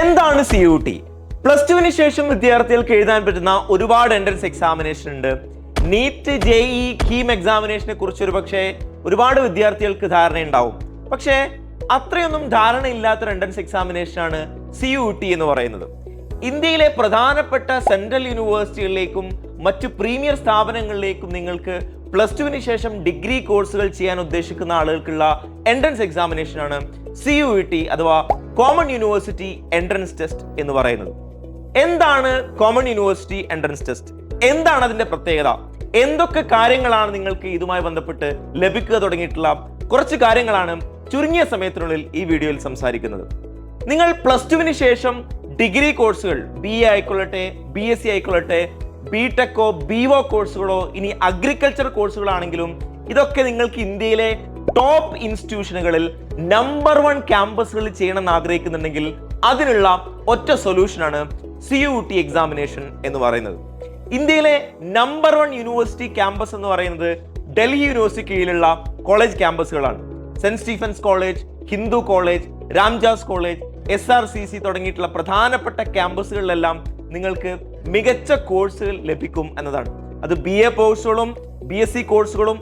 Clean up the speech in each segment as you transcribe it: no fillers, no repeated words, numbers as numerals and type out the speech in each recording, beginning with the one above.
എന്താണ് CUT? Plus ടുവിന് ശേഷം വിദ്യാർത്ഥികൾക്ക് എഴുതാൻ പറ്റുന്ന ഒരുപാട് എൻട്രൻസ് എക്സാമിനേഷൻ ഉണ്ട്. നീറ്റ്, JEE, കീം എക്സാമിനേഷനെ കുറിച്ച് ഒരുപാട് വിദ്യാർത്ഥികൾക്ക് ധാരണയുണ്ടാവും. പക്ഷേ അത്രയൊന്നും ധാരണയില്ലാത്തൊരു എൻട്രൻസ് എക്സാമിനേഷൻ ആണ് CUT എന്ന് പറയുന്നത്. ഇന്ത്യയിലെ പ്രധാനപ്പെട്ട സെൻട്രൽ യൂണിവേഴ്സിറ്റികളിലേക്കും മറ്റു പ്രീമിയർ സ്ഥാപനങ്ങളിലേക്കും നിങ്ങൾക്ക് പ്ലസ് ടുവിന് ശേഷം ഡിഗ്രി കോഴ്സുകൾ ചെയ്യാൻ ഉദ്ദേശിക്കുന്ന ആളുകൾക്കുള്ള എൻട്രൻസ് എക്സാമിനേഷൻ ആണ് CUET അഥവാ കോമൺ യൂണിവേഴ്സിറ്റി എൻട്രൻസ് ടെസ്റ്റ് എന്ന് പറയുന്നത്. എന്താണ് കോമൺ യൂണിവേഴ്സിറ്റി എൻട്രൻസ് ടെസ്റ്റ്? എന്താണ് അതിന്റെ പ്രത്യേകത? എന്തൊക്കെ കാര്യങ്ങളാണ് നിങ്ങൾക്ക് ഇതുമായി ബന്ധപ്പെട്ട് ലഭിക്കുക തുടങ്ങിയിട്ടുള്ള കുറച്ച് കാര്യങ്ങളാണ് ചുരുങ്ങിയ സമയത്തിനുള്ളിൽ ഈ വീഡിയോയിൽ സംസാരിക്കുന്നത്. നിങ്ങൾ പ്ലസ് ടുവിന് ശേഷം ഡിഗ്രി കോഴ്സുകൾ BA ആയിക്കൊള്ളട്ടെ, BSc ആയിക്കൊള്ളട്ടെ, BTechോ BVO കോഴ്സുകളോ ഇനി അഗ്രികൾച്ചർ കോഴ്സുകളാണെങ്കിലും ഇതൊക്കെ നിങ്ങൾക്ക് ഇന്ത്യയിലെ ടോപ്പ് ഇൻസ്റ്റിറ്റ്യൂഷനുകളിൽ നമ്പർ 1 ക്യാമ്പസുകളിൽ ചെയ്യണമെന്ന് ആഗ്രഹിക്കുന്നുണ്ടെങ്കിൽ അതിനുള്ള ഒറ്റ സൊല്യൂഷനാണ് CUT എക്സാമിനേഷൻ എന്ന് പറയുന്നത്. ഇന്ത്യയിലെ നമ്പർ 1 യൂണിവേഴ്സിറ്റി ക്യാമ്പസ് എന്ന് പറയുന്നത് ഡൽഹി യൂണിവേഴ്സിറ്റി കീഴിലുള്ള കോളേജ് ക്യാമ്പസുകളാണ്. Saint Stephen's college, Hindu college, Ramjas college, SRCC തുടങ്ങിയിട്ടുള്ള പ്രധാനപ്പെട്ട ക്യാമ്പസുകളിലെല്ലാം നിങ്ങൾക്ക് മികച്ച കോഴ്സുകൾ ലഭിക്കും എന്നതാണ്. അത് BA കോഴ്സുകളും BSc കോഴ്സുകളും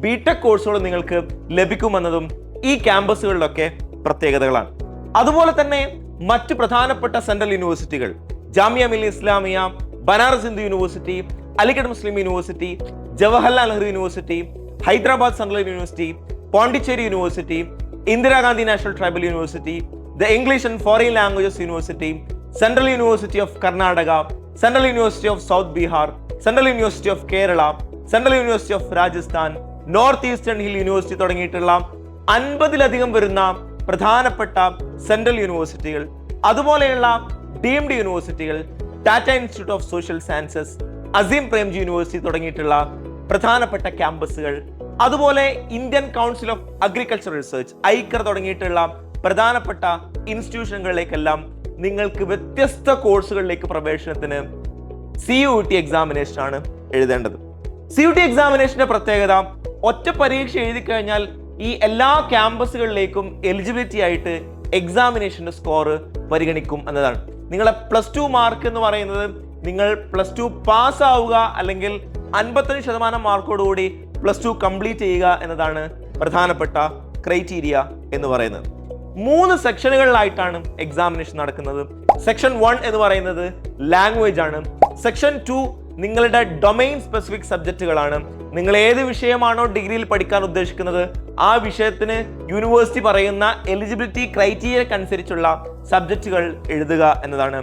BTech കോഴ്സുകളും നിങ്ങൾക്ക് ലഭിക്കുമെന്നതും ഈ ക്യാമ്പസുകളിലൊക്കെ പ്രത്യേകതകളാണ്. അതുപോലെ തന്നെ മറ്റ് പ്രധാനപ്പെട്ട സെൻട്രൽ യൂണിവേഴ്സിറ്റികൾ Jamia Millia Islamia, Banaras Hindu university, Aligarh Muslim university, Jawaharlal Nehru university, Hyderabad central university, Pondicherry university, Indira Gandhi national tribal university, the English and foreign languages university, central university of Karnataka, central university of south Bihar, central university of Kerala, central university of Rajasthan, north eastern hill university തുടങ്ങിയിട്ടുള്ള 50-ലധികം വരുന്ന പ്രധാനപ്പെട്ട central യൂണിവേഴ്സിറ്റികൾ, അതുപോലെയുള്ള deemed യൂണിവേഴ്സിറ്റികൾ, Tata institute of social sciences, Azim Premji university തുടങ്ങിയിട്ടുള്ള പ്രധാനപ്പെട്ട ക്യാമ്പസുകൾ, അതുപോലെ Indian council of agriculture research ICAR തുടങ്ങിയിട്ടുള്ള പ്രധാനപ്പെട്ട ഇൻസ്റ്റിറ്റ്യൂഷനുകളിലേക്കെല്ലാം നിങ്ങൾക്ക് വ്യത്യസ്ത കോഴ്സുകളിലേക്ക് പ്രവേശനത്തിന് CUT എക്സാമിനേഷൻ ആണ് എഴുതേണ്ടത്. CUT എക്സാമിനേഷന്റെ പ്രത്യേകത ഒറ്റ പരീക്ഷ എഴുതി കഴിഞ്ഞാൽ ഈ എല്ലാ ക്യാമ്പസുകളിലേക്കും എലിജിബിലിറ്റി ആയിട്ട് എക്സാമിനേഷന്റെ സ്കോർ പരിഗണിക്കും എന്നതാണ്. നിങ്ങളെ പ്ലസ് 2 മാർക്ക് എന്ന് പറയുന്നത് നിങ്ങൾ പ്ലസ് 2 പാസ് ആവുക അല്ലെങ്കിൽ 55% മാർക്കോടുകൂടി പ്ലസ് 2 കംപ്ലീറ്റ് ചെയ്യുക എന്നതാണ് പ്രധാനപ്പെട്ട ക്രൈറ്റീരിയ എന്ന് പറയുന്നത്. 3 സെക്ഷനുകളിലായിട്ടാണ് എക്സാമിനേഷൻ നടക്കുന്നത്. സെക്ഷൻ 1 എന്ന് പറയുന്നത് ലാംഗ്വേജ് ആണ്. സെക്ഷൻ 2 നിങ്ങളുടെ ഡൊമൈൻ സ്പെസിഫിക് സബ്ജക്റ്റുകളാണ്. നിങ്ങൾ ഏത് വിഷയമാണോ ഡിഗ്രിയിൽ പഠിക്കാൻ ഉദ്ദേശിക്കുന്നത് ആ വിഷയത്തിന് യൂണിവേഴ്സിറ്റി പറയുന്ന എലിജിബിലിറ്റി ക്രൈറ്റീരിയക്ക് അനുസരിച്ചുള്ള സബ്ജക്റ്റുകൾ എഴുതുക എന്നതാണ്.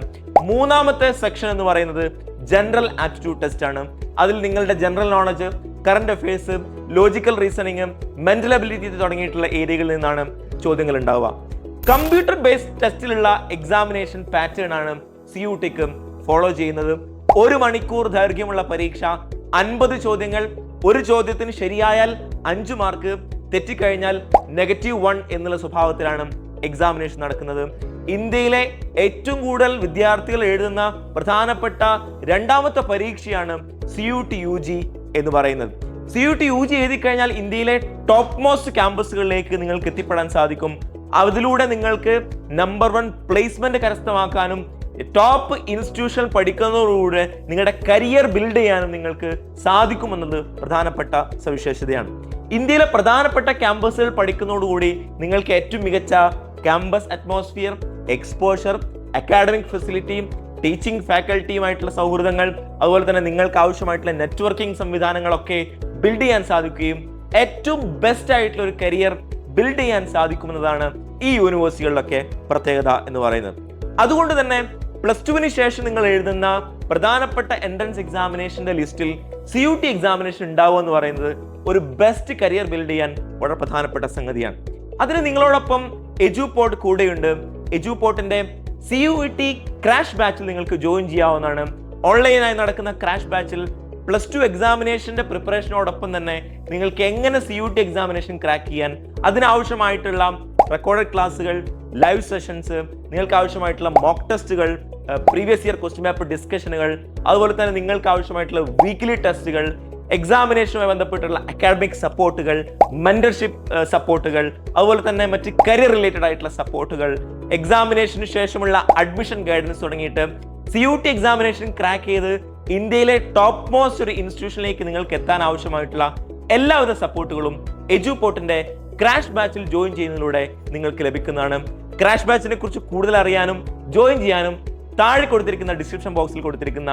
3ാമത്തെ സെക്ഷൻ എന്ന് പറയുന്നത് ജനറൽ ആപ്റ്റിറ്റ്യൂഡ് ടെസ്റ്റ് ആണ്. അതിൽ നിങ്ങളുടെ general knowledge, current affairs, logical reasoning, mental ability തുടങ്ങിയിട്ടുള്ള ഏരിയകളിൽ നിന്നാണ് ചോദ്യങ്ങൾ ഉണ്ടാവുക. കമ്പ്യൂട്ടർ ബേസ്ഡ് ടെസ്റ്റിലുള്ള എക്സാമിനേഷൻ പാറ്റേൺ ആണ് CUTക്ക് ഫോളോ ചെയ്യുന്നത്. 1 മണിക്കൂർ ദൈർഘ്യമുള്ള പരീക്ഷ, 50 ചോദ്യങ്ങൾ, ഒരു ചോദ്യത്തിന് ശരിയായാൽ 5 മാർക്ക്, തെറ്റിക്കഴിഞ്ഞാൽ -1 എന്നുള്ള സ്വഭാവത്തിലാണ് എക്സാമിനേഷൻ നടക്കുന്നത്. ഇന്ത്യയിലെ ഏറ്റവും കൂടുതൽ വിദ്യാർത്ഥികൾ എഴുതുന്ന പ്രധാനപ്പെട്ട 2ാമത്തെ പരീക്ഷയാണ് CUT UG എന്ന് പറയുന്നത്. CUT UG എഴുതി കഴിഞ്ഞാൽ ഇന്ത്യയിലെ ടോപ്പ് മോസ്റ്റ് ക്യാമ്പസുകളിലേക്ക് നിങ്ങൾക്ക് എത്തിപ്പെടാൻ സാധിക്കും. അതിലൂടെ നിങ്ങൾക്ക് നമ്പർ 1 പ്ലേസ്മെന്റ് കരസ്ഥമാക്കാനും ടോപ്പ് ഇൻസ്റ്റിറ്റ്യൂഷൻ പഠിക്കുന്നതോടുകൂടെ നിങ്ങളുടെ കരിയർ ബിൽഡ് ചെയ്യാനും നിങ്ങൾക്ക് സാധിക്കുമെന്നത് പ്രധാനപ്പെട്ട സവിശേഷതയാണ്. ഇന്ത്യയിലെ പ്രധാനപ്പെട്ട ക്യാമ്പസുകൾ പഠിക്കുന്നതോടുകൂടി നിങ്ങൾക്ക് ഏറ്റവും മികച്ച ക്യാമ്പസ് അറ്റ്മോസ്ഫിയർ, എക്സ്പോഷർ, അക്കാഡമിക് ഫെസിലിറ്റിയും ടീച്ചിങ് ഫാക്കൽറ്റിയുമായിട്ടുള്ള സൗഹൃദങ്ങൾ, അതുപോലെ തന്നെ നിങ്ങൾക്ക് ആവശ്യമായിട്ടുള്ള നെറ്റ്വർക്കിംഗ് സംവിധാനങ്ങളൊക്കെ ബിൽഡ് ചെയ്യാൻ സാധിക്കുകയും ഏറ്റവും ബെസ്റ്റ് ആയിട്ടുള്ള ഒരു കരിയർ ബിൽഡ് ചെയ്യാൻ സാധിക്കുമെന്നതാണ് ഈ യൂണിവേഴ്സിറ്റികളിലൊക്കെ പ്രത്യേകത എന്ന് പറയുന്നത്. അതുകൊണ്ട് തന്നെ പ്ലസ് ടുവിന് ശേഷം നിങ്ങൾ എഴുതുന്ന പ്രധാനപ്പെട്ട എൻട്രൻസ് എക്സാമിനേഷന്റെ ലിസ്റ്റിൽ CUT എക്സാമിനേഷൻ ഉണ്ടാവുക എന്ന് പറയുന്നത് ഒരു ബെസ്റ്റ് കരിയർ ബിൽഡ് ചെയ്യാൻ വളരെ പ്രധാനപ്പെട്ട സംഗതിയാണ്. അതിന് നിങ്ങളോടൊപ്പം എജുപോർട്ട് കൂടെയുണ്ട്. എജുപോർട്ടിന്റെ CUET ക്രാഷ് ബാച്ചിൽ നിങ്ങൾക്ക് ജോയിൻ ചെയ്യാവുന്നതാണ്. ഓൺലൈനായി നടക്കുന്ന ക്രാഷ് ബാച്ചിൽ പ്ലസ് 2 എക്സാമിനേഷന്റെ പ്രിപ്പറേഷനോടൊപ്പം തന്നെ നിങ്ങൾക്ക് എങ്ങനെ CUT എക്സാമിനേഷൻ ക്രാക്ക് ചെയ്യാൻ അതിനാവശ്യമായിട്ടുള്ള റെക്കോർഡഡ് ക്ലാസ്സുകൾ, ലൈവ് സെഷൻസ്, നിങ്ങൾക്ക് ആവശ്യമായിട്ടുള്ള മോക്ക് ടെസ്റ്റുകൾ, പ്രീവിയസ് ഇയർ ക്വസ്റ്റ്യൻ പേപ്പർ ഡിസ്കഷനുകൾ, അതുപോലെ തന്നെ നിങ്ങൾക്ക് ആവശ്യമായിട്ടുള്ള വീക്ക്ലി ടെസ്റ്റുകൾ, എക്സാമിനേഷനുമായി ബന്ധപ്പെട്ടുള്ള അക്കാഡമിക് സപ്പോർട്ടുകൾ, മെന്റർഷിപ്പ് സപ്പോർട്ടുകൾ, അതുപോലെ തന്നെ മറ്റ് കരിയർ റിലേറ്റഡ് ആയിട്ടുള്ള സപ്പോർട്ടുകൾ എക്സാമിനേഷന് ശേഷമുള്ള അഡ്മിഷൻ ഗൈഡൻസ് തുടങ്ങിയിട്ട് CUT എക്സാമിനേഷൻ ക്രാക്ക് ചെയ്ത് ഇന്ത്യയിലെ ടോപ്പ് മോസ്റ്റ് ഒരു ഇൻസ്റ്റിറ്റ്യൂഷനിലേക്ക് നിങ്ങൾക്ക് എത്താൻ ആവശ്യമായിട്ടുള്ള എല്ലാവിധ സപ്പോർട്ടുകളും എജുപോർട്ടിന്റെ ക്രാഷ് ബാച്ചിൽ ജോയിൻ ചെയ്യുന്നതിലൂടെ നിങ്ങൾക്ക് ലഭിക്കുന്നതാണ്. ക്രാഷ് ബാച്ചിനെ കുറിച്ച് കൂടുതൽ അറിയാനും ജോയിൻ ചെയ്യാനും താഴെ കൊടുത്തിരിക്കുന്ന ഡിസ്ക്രിപ്ഷൻ ബോക്സിൽ കൊടുത്തിരിക്കുന്ന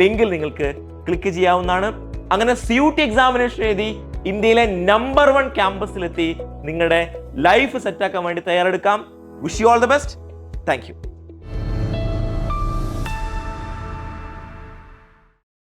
ലിങ്കിൽ നിങ്ങൾക്ക് ക്ലിക്ക് ചെയ്യാവുന്നതാണ്. അങ്ങനെ CUT എക്സാമിനേഷൻ എഴുതി ഇന്ത്യയിലെ നമ്പർ 1 ക്യാമ്പസിലെത്തി നിങ്ങളുടെ ലൈഫ് സെറ്റാക്കാൻ വേണ്ടി തയ്യാറെടുക്കാം. Wish you all the best. Thank U.